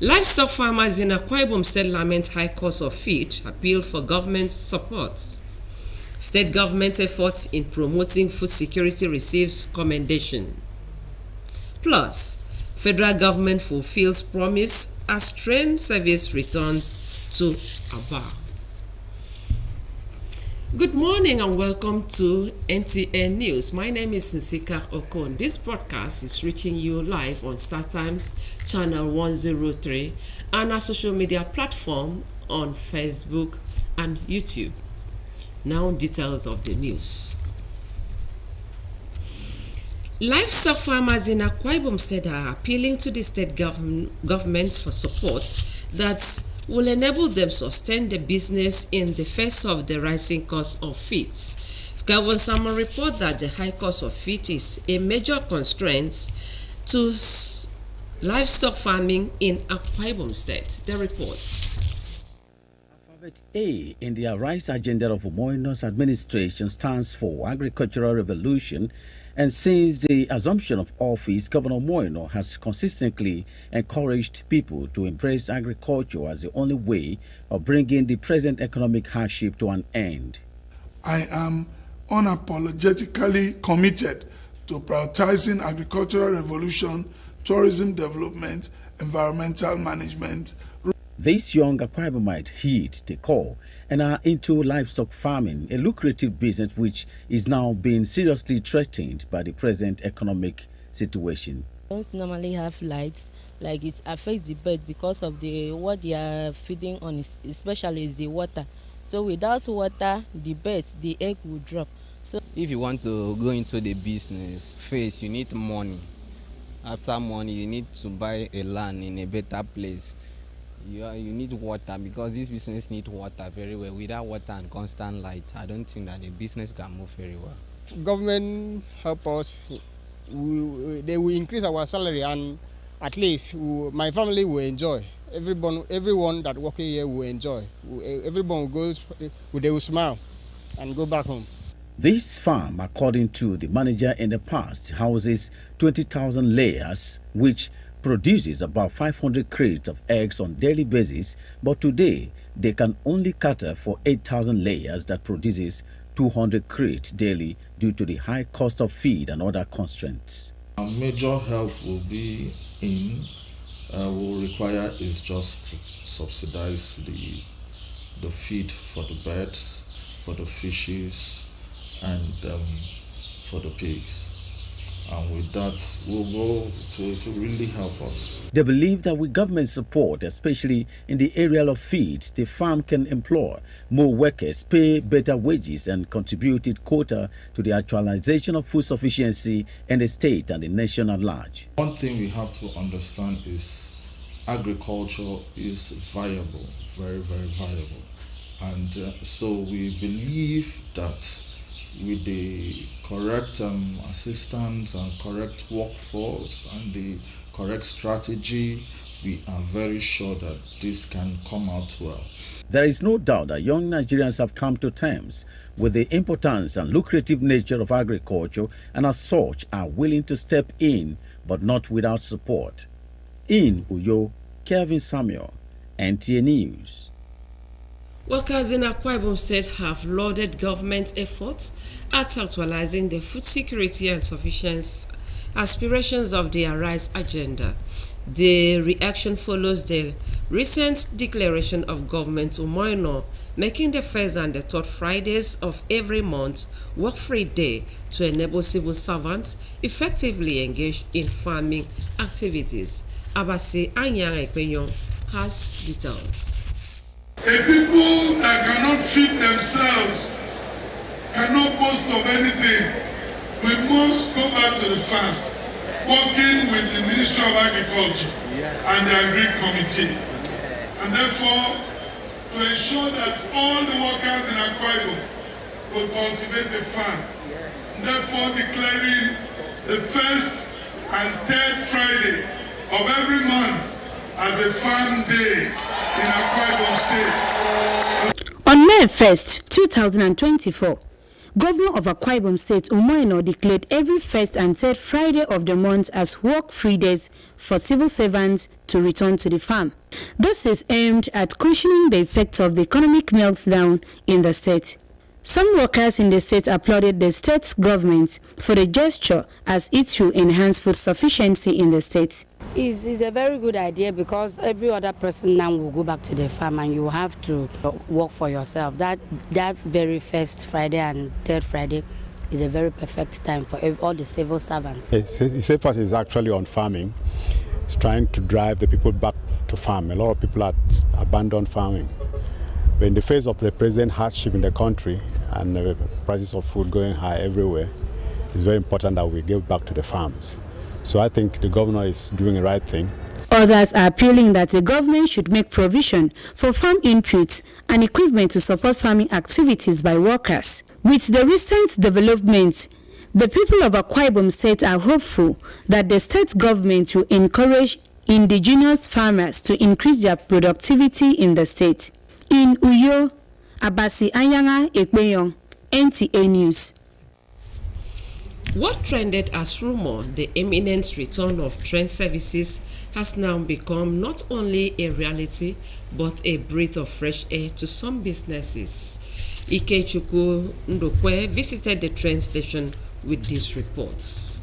Livestock farmers in Akwa Ibom State lament high cost of feed, appeal for government support. State government efforts in promoting food security receives commendation. Plus, federal government fulfills promise as train service returns to Aba. Good morning and welcome to NTN News. My name is Nsika Okon. This broadcast is reaching you live on StarTimes channel 103 and our social media platform on Facebook and YouTube. Now details of the news. Livestock farmers in Akwa Ibom State are appealing to the state government for support that will enable them sustain the business in the face of the rising cost of feeds. Calvin Salmon report that the high cost of feed is a major constraint to livestock farming in Akwa Ibom State. The reports. Alphabet A in the Arise agenda of Umoino's administration stands for agricultural revolution. And since the assumption of office, Governor Moino has consistently encouraged people to embrace agriculture as the only way of bringing the present economic hardship to an end. I am unapologetically committed to prioritizing agricultural revolution, tourism development, environmental management. These young Akwa Ibomite heed the call and are into livestock farming, a lucrative business which is now being seriously threatened by the present economic situation. Don't normally have lights, like it affects the birds because of what they are feeding on, especially is the water. So without water, the birds, the egg will drop. So if you want to go into the business, first you need money. After money, you need to buy a land in a better place. You need water because this business needs water very well. Without water and constant light, I don't think that the business can move very well. Government help us. They will increase our salary, and at least my family will enjoy. Everyone that working here will enjoy. Everyone will go, they will smile and go back home. This farm, according to the manager in the past, houses 20,000 layers, which produces about 500 crates of eggs on daily basis, but today they can only cater for 8,000 layers that produces 200 crates daily due to the high cost of feed and other constraints. Our major help will be will require is just to subsidize the feed for the birds, for the fishes, and for the pigs. And with that, we'll go to really help us. They believe that with government support, especially in the area of feed, the farm can employ more workers, pay better wages, and contribute its quota to the actualization of food sufficiency in the state and the nation at large. One thing we have to understand is agriculture is viable, very, very viable. And so we believe that with the correct assistance and correct workforce and the correct strategy, we are very sure that this can come out well. There is no doubt that young Nigerians have come to terms with the importance and lucrative nature of agriculture and as such are willing to step in, but not without support. In Uyo, Kevin Samuel, NTA News. Workers in Akwa Ibom State have lauded government efforts at actualizing the food security and sufficiency aspirations of the Arise agenda. The reaction follows the recent declaration of Government Umoino making the first and the third Fridays of every month work-free day to enable civil servants effectively engage in farming activities. Abasi Anyang Ekpenyong has details. A people that cannot feed themselves, cannot boast of anything, we must go back to the farm, working with the Ministry of Agriculture and the Agri Committee. And therefore, to ensure that all the workers in Akwa Ibom will cultivate a farm. And therefore, declaring the first and third Friday of every month as a farm day in Akwa Ibom State. On May 1st, 2024, Governor of Akwa Ibom State, Umoino, declared every first and third Friday of the month as work-free days for civil servants to return to the farm. This is aimed at cushioning the effects of the economic meltdown in the state. Some workers in the state applauded the state government for the gesture as it will enhance food sufficiency in the state. It's a very good idea because every other person now will go back to the farm and you have to work for yourself. That very first Friday and third Friday is a very perfect time for all the civil servants. CEPAS is actually on farming. It's trying to drive the people back to farm. A lot of people have abandoned farming. But in the face of the present hardship in the country and the prices of food going high everywhere, it's very important that we give back to the farms. So I think the governor is doing the right thing. Others are appealing that the government should make provision for farm inputs and equipment to support farming activities by workers. With the recent developments, the people of Akwa Ibom State are hopeful that the state government will encourage indigenous farmers to increase their productivity in the state. In Uyo, Abasi Anyanga Ekpeyong, NTA News. What trended as rumor, the imminent return of train services, has now become not only a reality but a breath of fresh air to some businesses. Ikechukwu Ndokwe visited the train station with these reports.